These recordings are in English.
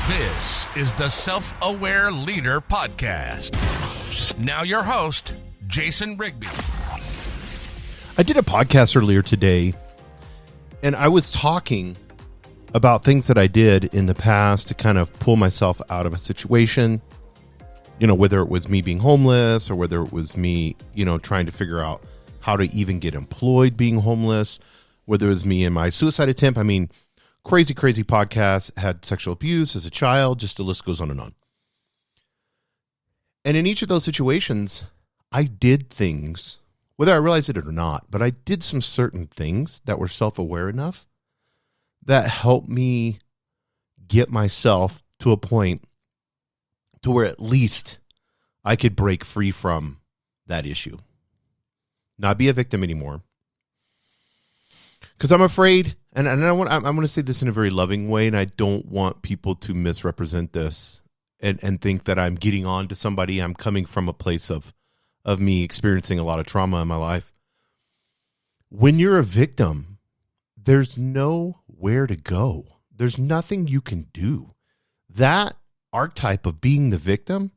This is the Self-Aware Leader Podcast. Now your host, Jason Rigby. I did a podcast earlier today, and I was talking about things that I did in the past to kind of pull myself out of a situation, whether it was me being homeless or whether it was me, trying to figure out how to even get employed being homeless, whether it was me in my suicide attempt. I mean, crazy podcast, had sexual abuse as a child, just the list goes on and on. And in each of those situations, I did things, whether I realized it or not, but I did some certain things that were self-aware enough that helped me get myself to a point to where at least I could break free from that issue. Not be a victim anymore. Because I'm afraid, and I'm going to say this in a very loving way, and I don't want people to misrepresent this and think that I'm getting on to somebody. I'm coming from a place of me experiencing a lot of trauma in my life. When you're a victim, there's nowhere to go. There's nothing you can do. That archetype of being the victim,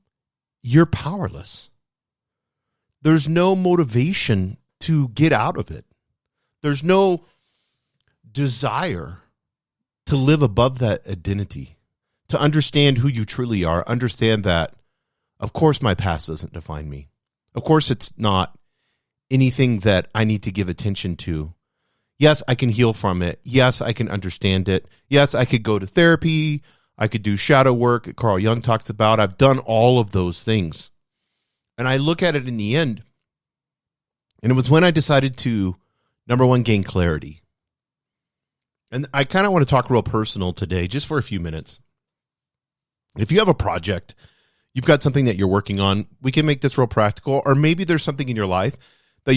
you're powerless. There's no motivation to get out of it. There's no desire to live above that identity, to understand who you truly are, understand that, of course, my past doesn't define me. Of course, it's not anything that I need to give attention to. Yes, I can heal from it. Yes, I can understand it. Yes, I could go to therapy. I could do shadow work that Carl Jung talks about. I've done all of those things. And I look at it in the end, and it was when I decided to, number one, gain clarity. And I kind of want to talk real personal today, just for a few minutes. If you have a project, you've got something that you're working on, we can make this real practical. Or maybe there's something in your life that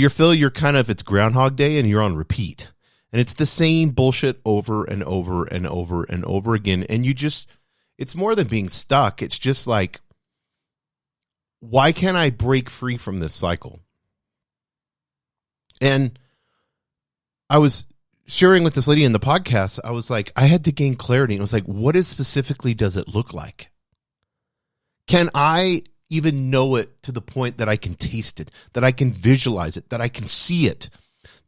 it's Groundhog Day and you're on repeat. And it's the same bullshit over and over and over and over again. And it's more than being stuck. It's just like, why can't I break free from this cycle? And I was sharing with this lady in the podcast, I was like, I had to gain clarity. And it was like, what specifically does it look like? Can I even know it to the point that I can taste it, that I can visualize it, that I can see it,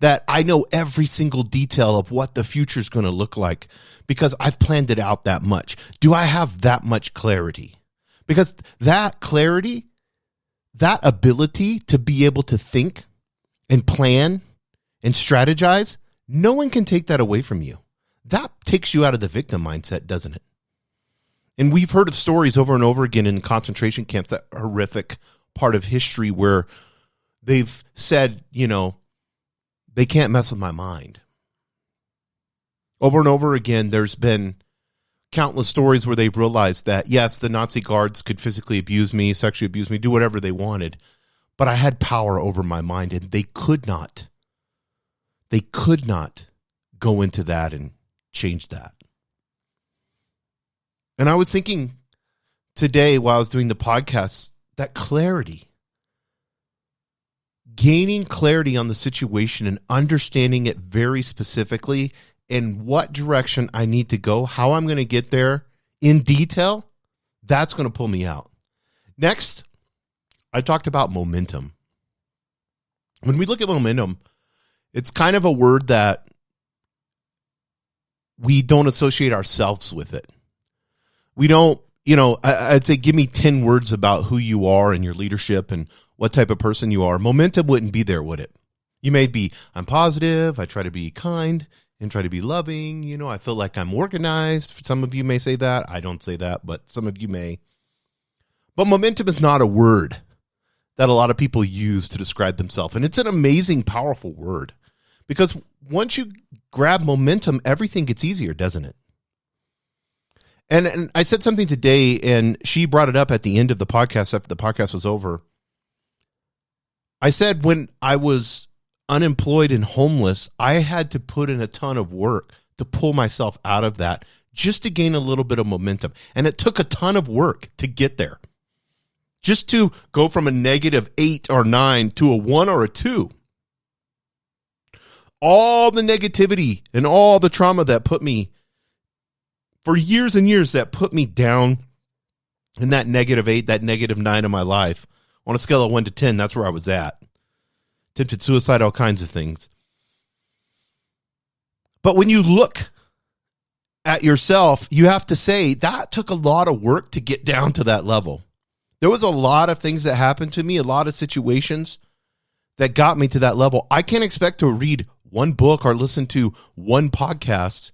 that I know every single detail of what the future is going to look like because I've planned it out that much? Do I have that much clarity? Because that clarity, that ability to be able to think and plan and strategize, no one can take that away from you. That takes you out of the victim mindset, doesn't it? And we've heard of stories over and over again in concentration camps, that horrific part of history where they've said, they can't mess with my mind. Over and over again, there's been countless stories where they've realized that, yes, the Nazi guards could physically abuse me, sexually abuse me, do whatever they wanted, but I had power over my mind, and they could not go into that and change that. And I was thinking today while I was doing the podcast, that clarity, gaining clarity on the situation and understanding it very specifically in what direction I need to go, how I'm going to get there in detail, that's going to pull me out. Next, I talked about momentum. When we look at momentum, it's kind of a word that we don't associate ourselves with it. We don't, I'd say give me 10 words about who you are and your leadership and what type of person you are. Momentum wouldn't be there, would it? You may be, I'm positive, I try to be kind and try to be loving. I feel like I'm organized. Some of you may say that. I don't say that, but some of you may. But momentum is not a word that a lot of people use to describe themselves. And it's an amazing, powerful word. Because once you grab momentum, everything gets easier, doesn't it? And I said something today, and she brought it up at the end of the podcast after the podcast was over. I said when I was unemployed and homeless, I had to put in a ton of work to pull myself out of that just to gain a little bit of momentum. And it took a ton of work to get there. Just to go from a -8 or 9 to a 1 or a 2. All the negativity and all the trauma that put me for years and years that put me down in that -8, that -9 of my life. On a scale of 1 to 10, that's where I was at. Attempted suicide, all kinds of things. But when you look at yourself, you have to say that took a lot of work to get down to that level. There was a lot of things that happened to me, a lot of situations that got me to that level. I can't expect to read one book or listen to one podcast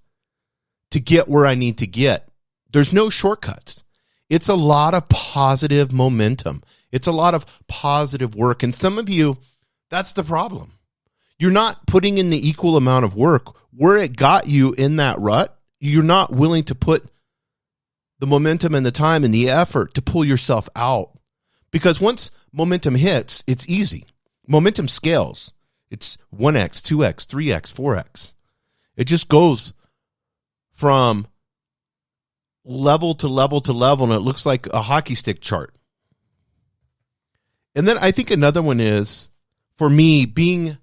to get where I need to get. There's no shortcuts. It's a lot of positive momentum. It's a lot of positive work. And some of you, that's the problem. You're not putting in the equal amount of work. Where it got you in that rut, you're not willing to put the momentum and the time and the effort to pull yourself out. Because once momentum hits, it's easy. Momentum scales. It's 1x, 2x, 3x, 4x. It just goes from level to level to level, and it looks like a hockey stick chart. And then I think another one is, for me, being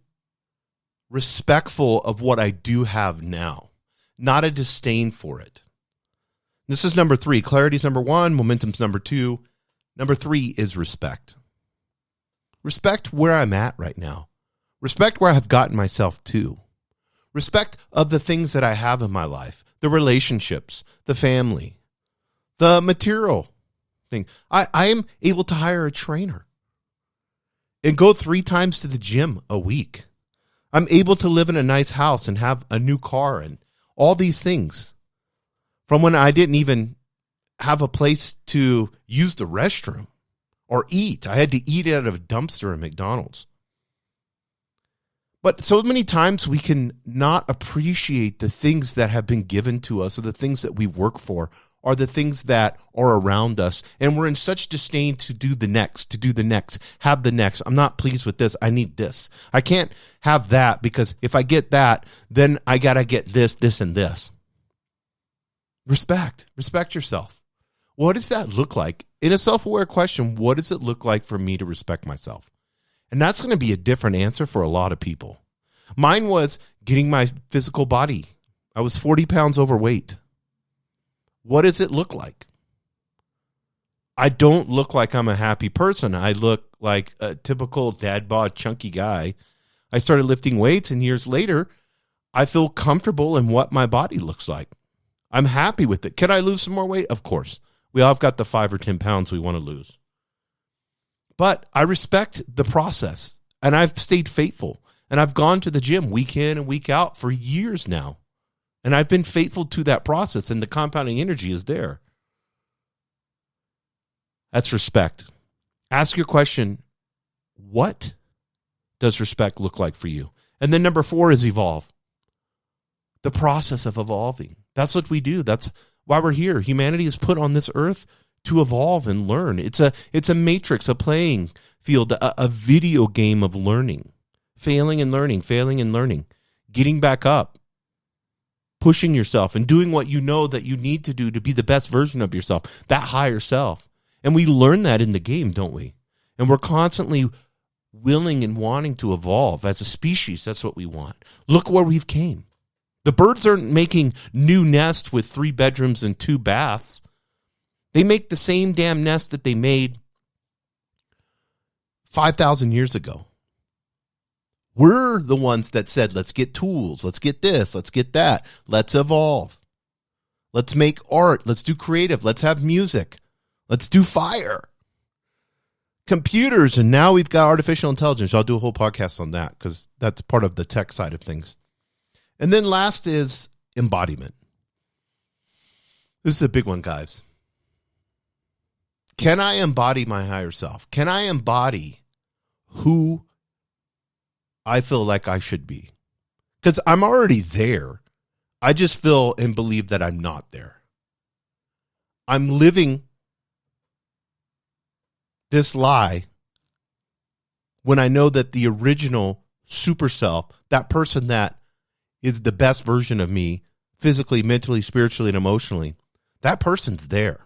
respectful of what I do have now, not a disdain for it. This is number 3. Clarity's number 1, momentum's number 2. Number 3 is respect. Respect where I'm at right now. Respect where I've gotten myself to. Respect of the things that I have in my life, the relationships, the family, the material thing. I am able to hire a trainer and go 3 times to the gym a week. I'm able to live in a nice house and have a new car and all these things. From when I didn't even have a place to use the restroom or eat. I had to eat out of a dumpster at McDonald's. But so many times we can not appreciate the things that have been given to us, or the things that we work for, or the things that are around us. And we're in such disdain to do the next, have the next. I'm not pleased with this. I need this. I can't have that, because if I get that, then I got to get this, this, and this. Respect yourself. What does that look like? In a self-aware question, what does it look like for me to respect myself? And that's going to be a different answer for a lot of people. Mine was getting my physical body. I was 40 pounds overweight. What does it look like? I don't look like I'm a happy person. I look like a typical dad bod chunky guy. I started lifting weights, and years later, I feel comfortable in what my body looks like. I'm happy with it. Can I lose some more weight? Of course. We all have got the 5 or 10 pounds we want to lose. But I respect the process, and I've stayed faithful, and I've gone to the gym week in and week out for years now, and I've been faithful to that process, and the compounding energy is there. That's respect. Ask your question, what does respect look like for you? And then number 4 is evolve. The process of evolving. That's what we do. That's why we're here. Humanity is put on this earth to evolve and learn. It's a matrix, a playing field, a video game of learning. Failing and learning, getting back up, pushing yourself and doing what you know that you need to do to be the best version of yourself, that higher self. And we learn that in the game, don't we? And we're constantly willing and wanting to evolve as a species. That's what we want. Look where we've came. The birds aren't making new nests with 3 bedrooms and 2 baths. They make the same damn nest that they made 5,000 years ago. We're the ones that said, let's get tools, let's get this, let's get that, let's evolve. Let's make art, let's do creative, let's have music, let's do fire. Computers, and now we've got artificial intelligence. I'll do a whole podcast on that because that's part of the tech side of things. And then last is embodiment. This is a big one, guys. Can I embody my higher self? Can I embody who I feel like I should be? Because I'm already there. I just feel and believe that I'm not there. I'm living this lie when I know that the original super self, that person that is the best version of me, physically, mentally, spiritually, and emotionally, that person's there.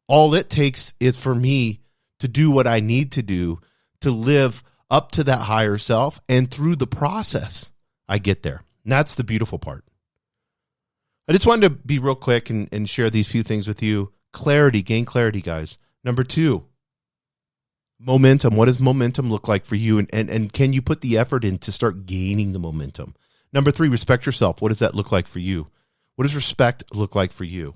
All it takes is for me to do what I need to do to live up to that higher self, and through the process, I get there. And that's the beautiful part. I just wanted to be real quick and share these few things with you. Clarity, gain clarity, guys. Number 2, momentum. What does momentum look like for you? And can you put the effort in to start gaining the momentum? Number 3, respect yourself. What does that look like for you? What does respect look like for you?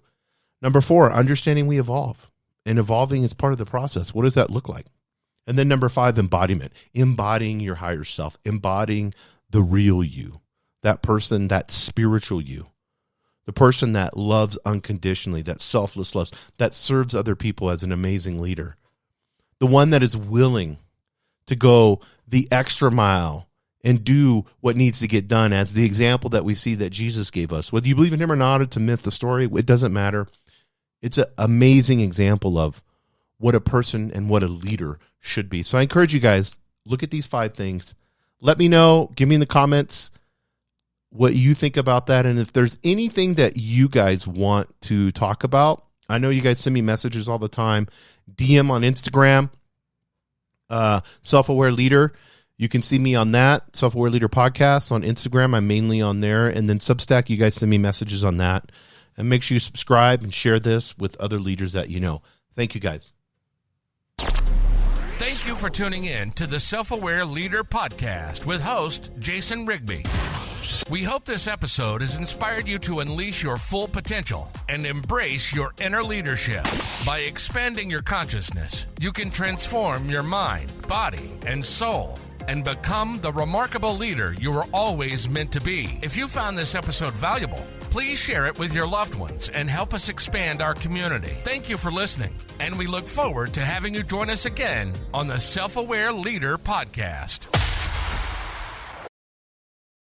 Number 4, understanding we evolve. And evolving is part of the process. What does that look like? And then number 5, embodiment. Embodying your higher self. Embodying the real you. That person, that spiritual you. The person that loves unconditionally, that selfless loves, that serves other people as an amazing leader. The one that is willing to go the extra mile and do what needs to get done, as the example that we see that Jesus gave us. Whether you believe in him or not, it's a myth, the story, it doesn't matter. It's an amazing example of what a person and what a leader should be. So I encourage you guys, look at these 5 things. Let me know, give me in the comments what you think about that. And if there's anything that you guys want to talk about, I know you guys send me messages all the time. DM on Instagram, Self-Aware Leader. You can see me on that, Self-Aware Leader Podcast on Instagram. I'm mainly on there. And then Substack, you guys send me messages on that. And make sure you subscribe and share this with other leaders that you know. Thank you, guys. Thank you for tuning in to the Self-Aware Leader Podcast with host Jason Rigby. We hope this episode has inspired you to unleash your full potential and embrace your inner leadership. By expanding your consciousness, you can transform your mind, body, and soul and become the remarkable leader you were always meant to be. If you found this episode valuable, please share it with your loved ones and help us expand our community. Thank you for listening, and we look forward to having you join us again on the Self-Aware Leader Podcast.